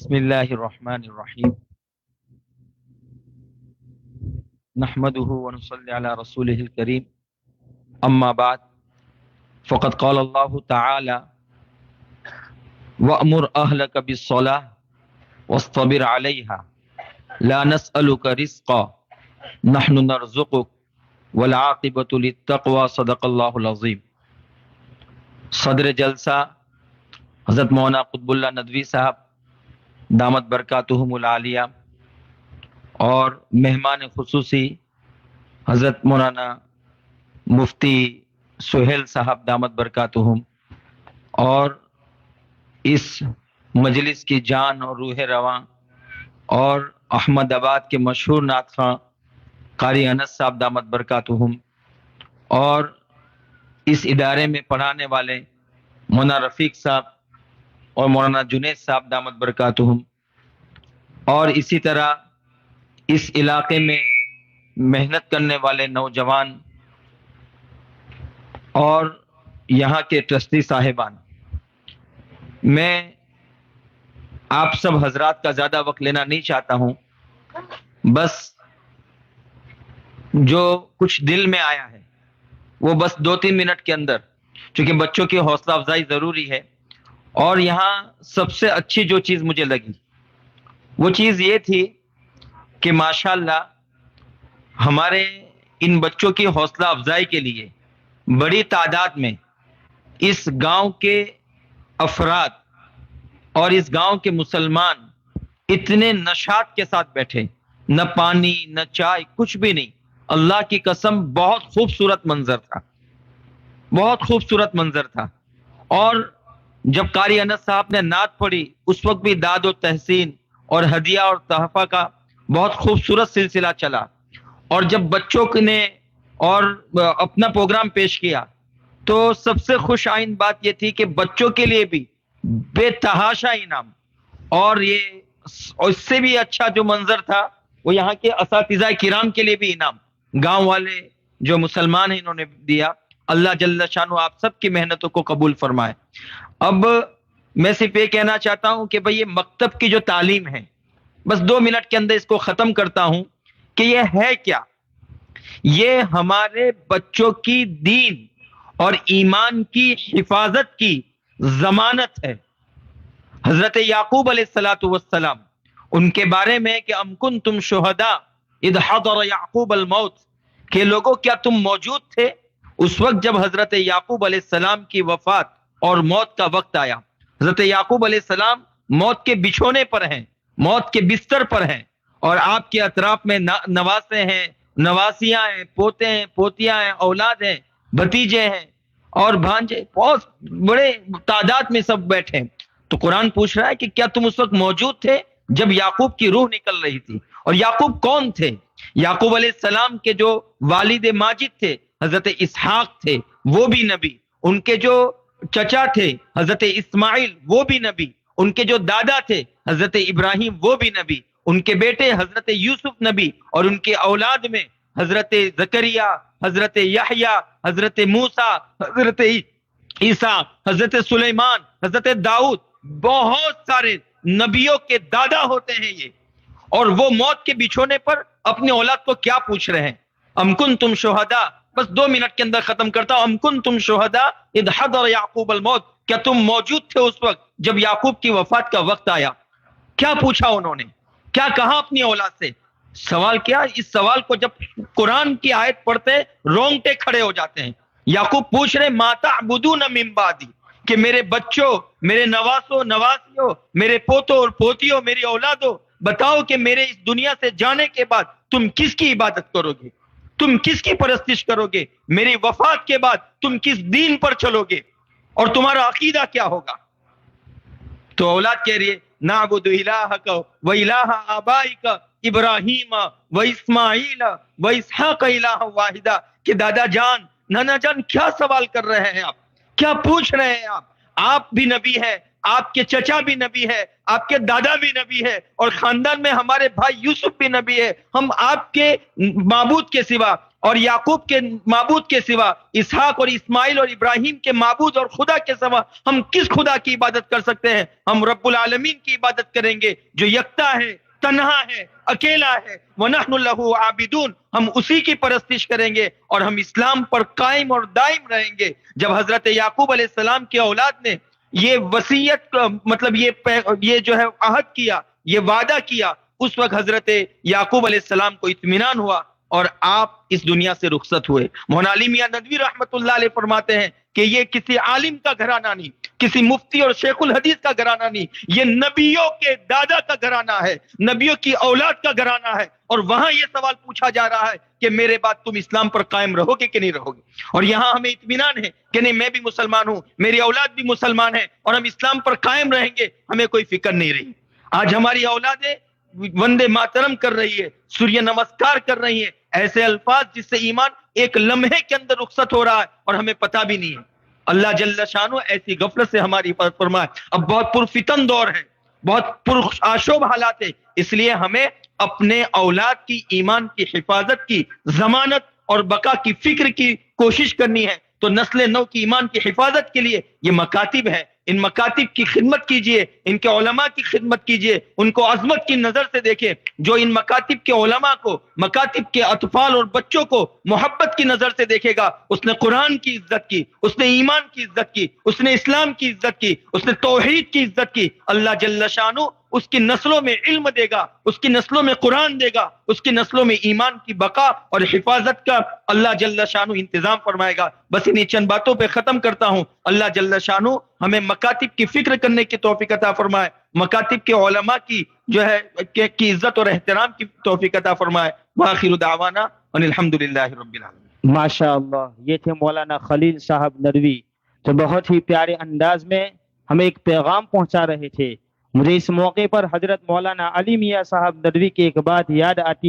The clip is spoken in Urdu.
بسم اللہ الرحمن الرحیم نحمده ونصلی علی رسوله الکریم اما بعد فقد قال اللہ تعالی وأمر أهلك بالصلاة واصطبر عليها لا نسألك رزقا نحن نرزقك والعاقبة للتقوى صدق اللہ العظیم۔ صدر جلسہ حضرت مولانا قطب اللہ ندوی صاحب دامت برکاتہم العالیہ اور مہمان خصوصی حضرت مولانا مفتی سہیل صاحب دامت برکاتہم، اور اس مجلس کی جان اور روح رواں اور احمد آباد کے مشہور نعت خواں قاری انس صاحب دامت برکاتہم، اور اس ادارے میں پڑھانے والے مولانا رفیق صاحب اور مولانا جنید صاحب دامت برکاتہم، اور اسی طرح اس علاقے میں محنت کرنے والے نوجوان اور یہاں کے ٹرسٹی صاحبان۔ میں آپ سب حضرات کا زیادہ وقت لینا نہیں چاہتا ہوں، بس جو کچھ دل میں آیا ہے وہ بس 2-3 منٹ کے اندر، چونکہ بچوں کی حوصلہ افزائی ضروری ہے، اور یہاں سب سے اچھی جو چیز مجھے لگی وہ چیز یہ تھی کہ ماشاءاللہ ہمارے ان بچوں کی حوصلہ افزائی کے لیے بڑی تعداد میں اس گاؤں کے افراد اور اس گاؤں کے مسلمان اتنے نشاط کے ساتھ بیٹھے، نہ پانی نہ چائے، کچھ بھی نہیں۔ اللہ کی قسم بہت خوبصورت منظر تھا، بہت خوبصورت منظر تھا۔ اور جب قاری انس صاحب نے نعت پڑھی اس وقت بھی داد و تحسین اور ہدیہ اور تحفہ کا بہت خوبصورت سلسلہ چلا، اور جب بچوں نے اور اپنا پروگرام پیش کیا تو سب سے خوش آئند بات یہ تھی کہ بچوں کے لیے بھی بے تحاشا انعام، اور اس سے بھی اچھا جو منظر تھا وہ یہاں کے اساتذہ کرام کے لیے بھی انعام، گاؤں والے جو مسلمان ہیں انہوں نے دیا۔ اللہ جل شانہ آپ سب کی محنتوں کو قبول فرمائے۔ اب میں صرف یہ کہنا چاہتا ہوں کہ بھئی یہ مکتب کی جو تعلیم ہے، بس 2 منٹ کے اندر اس کو ختم کرتا ہوں کہ یہ ہے کیا؟ یہ ہمارے بچوں کی دین اور ایمان کی حفاظت کی ضمانت ہے۔ حضرت یعقوب علیہ السلام ان کے بارے میں کہ ام کنتم شہداء اذ حضر یعقوب الموت، کہ لوگوں کیا تم موجود تھے اس وقت جب حضرت یعقوب علیہ السلام کی وفات اور موت کا وقت آیا۔ حضرت یعقوب علیہ السلام موت کے بچھونے پر ہیں، موت کے بستر پر ہیں، اور آپ کے اطراف میں نواسے ہیں، نواسیاں ہیں، پوتے ہیں، پوتیاں ہیں، اولاد ہیں، بھتیجے ہیں اور بھانجے، بہت بڑے تعداد میں سب بیٹھے ہیں۔ تو قرآن پوچھ رہا ہے کہ کیا تم اس وقت موجود تھے جب یعقوب کی روح نکل رہی تھی؟ اور یعقوب کون تھے؟ یعقوب علیہ السلام کے جو والد ماجد تھے حضرت اسحاق تھے، وہ بھی نبی۔ ان کے جو چچا تھے حضرت اسماعیل، وہ بھی نبی۔ ان کے جو دادا تھے حضرت ابراہیم، وہ بھی نبی۔ ان کے بیٹے حضرت یوسف نبی، اور ان کے اولاد میں حضرت زکریا، حضرت یحییٰ، حضرت موسیٰ، حضرت عیسیٰ، حضرت سلیمان، حضرت داؤد، بہت سارے نبیوں کے دادا ہوتے ہیں یہ۔ اور وہ موت کے بچھونے پر اپنی اولاد کو کیا پوچھ رہے ہیں؟ ام کنتم شہداء، بس 2 منٹ کے اندر ختم کرتا ہوں۔ ام کنتم شہداء اذ حضر یعقوب الموت، کیا تم موجود تھے اس وقت جب یعقوب کی وفات کا وقت آیا؟ کیا پوچھا انہوں نے؟ کیا کہا اپنی اولاد سے؟ سوال کیا؟ اس سوال کو جب قرآن کی آیت پڑھتے رونگٹے کھڑے ہو جاتے ہیں۔ یعقوب پوچھ رہے ما تعبدون من بعدی، کہ میرے بچوں، میرے نواسوں نواسیوں، میرے پوتوں اور پوتیوں، میری اولادوں، بتاؤ کہ میرے اس دنیا سے جانے کے بعد تم کس کی عبادت کرو گے؟ تم کس کی پرستش کرو گے؟ میری وفات کے بعد تم کس دین پر چلو گے؟ اور تمہارا عقیدہ کیا ہوگا؟ تو اولاد کہہ رہی ہے نعبد الہک و الہ آبائک ابراہیم و اسماعیل و اسحاق الہ واحدہ، کہ دادا جان، نانا جان، کیا سوال کر رہے ہیں آپ؟ کیا پوچھ رہے ہیں آپ؟ آپ بھی نبی ہے، آپ کے چچا بھی نبی ہے، آپ کے دادا بھی نبی ہے، اور خاندان میں ہمارے بھائی یوسف بھی نبی ہے۔ ہم آپ کے معبود کے سوا اور یعقوب کے معبود کے سوا، اسحاق اور اسماعیل اور ابراہیم کے معبود اور خدا کے سوا ہم کس خدا کی عبادت کر سکتے ہیں؟ ہم رب العالمین کی عبادت کریں گے جو یکتا ہے، تنہا ہے، اکیلا ہے. وَنَحْنُ لَهُ عَابِدُونَ، ہم اسی کی پرستش کریں گے اور ہم اسلام پر قائم اور دائم رہیں گے. جب حضرت یعقوب علیہ السلام کی اولاد نے یہ وصیت مطلب یہ جو ہے عہد کیا، یہ وعدہ کیا، اس وقت حضرت یعقوب علیہ السلام کو اطمینان ہوا اور آپ اس دنیا سے رخصت ہوئے. مولانا علی میاں ندوی رحمت اللہ علیہ فرماتے ہیں کہ یہ کسی عالم کا گھرانہ نہیں، کسی مفتی اور شیخ الحدیث کا گھرانہ نہیں، یہ نبیوں کے دادا کا گھرانہ ہے، نبیوں کی اولاد کا گھرانہ ہے. اور وہاں یہ سوال پوچھا جا رہا ہے کہ میرے بعد تم اسلام پر قائم رہو گے کہ نہیں رہو گے؟ اور یہاں ہمیں اطمینان ہے کہ نہیں، میں بھی مسلمان ہوں، میری اولاد بھی مسلمان ہے اور ہم اسلام پر قائم رہیں گے، ہمیں کوئی فکر نہیں رہی. آج ہماری اولادیں وندے ماترم کر رہی ہے، سوریہ نمسکار کر رہی ہے، ایسے الفاظ جس سے ایمان ایک لمحے کے اندر رخصت ہو رہا ہے اور ہمیں پتہ بھی نہیں ہے. اللہ جل شانہ ایسی غفلت سے ہماری حفاظت فرمائے. اب بہت پرفتن دور ہے، بہت پرآشوب حالات ہے، اس لیے ہمیں اپنے اولاد کی ایمان کی حفاظت کی ضمانت اور بقا کی فکر کی کوشش کرنی ہے. تو نسل نو کی ایمان کی حفاظت کے لیے یہ مکاتب ہے، ان مکاتب کی خدمت کیجئے، ان کے علماء کی خدمت کیجئے، ان کو عظمت کی نظر سے دیکھیں. جو ان مکاتب کے علماء کو، مکاتب کے اطفال اور بچوں کو محبت کی نظر سے دیکھے گا، اس نے قرآن کی عزت کی، اس نے ایمان کی عزت کی، اس نے اسلام کی عزت کی، اس نے توحید کی عزت کی. اللہ جل شانہ اس کی نسلوں میں علم دے گا، اس کی نسلوں میں قرآن دے گا، اس کی نسلوں میں ایمان کی بقا اور حفاظت کا اللہ جل شانہ انتظام فرمائے گا. بس انہی چند باتوں پہ ختم کرتا ہوں. اللہ جل شانہ ہمیں مکاتب کی فکر کرنے کی توفیق عطا فرمائے، مکاتب کے علماء کی جو ہے کی عزت اور احترام کی توفیق عطا فرمائے. وآخر دعوانا ان الحمدللہ رب العالمین. ماشاء اللہ، یہ تھے مولانا خلیل صاحب ندوی جو بہت ہی پیارے انداز میں ہمیں ایک پیغام پہنچا رہے تھے. مجھے اس موقع پر حضرت مولانا علی میاں صاحب ندوی کی ایک بات یاد آتی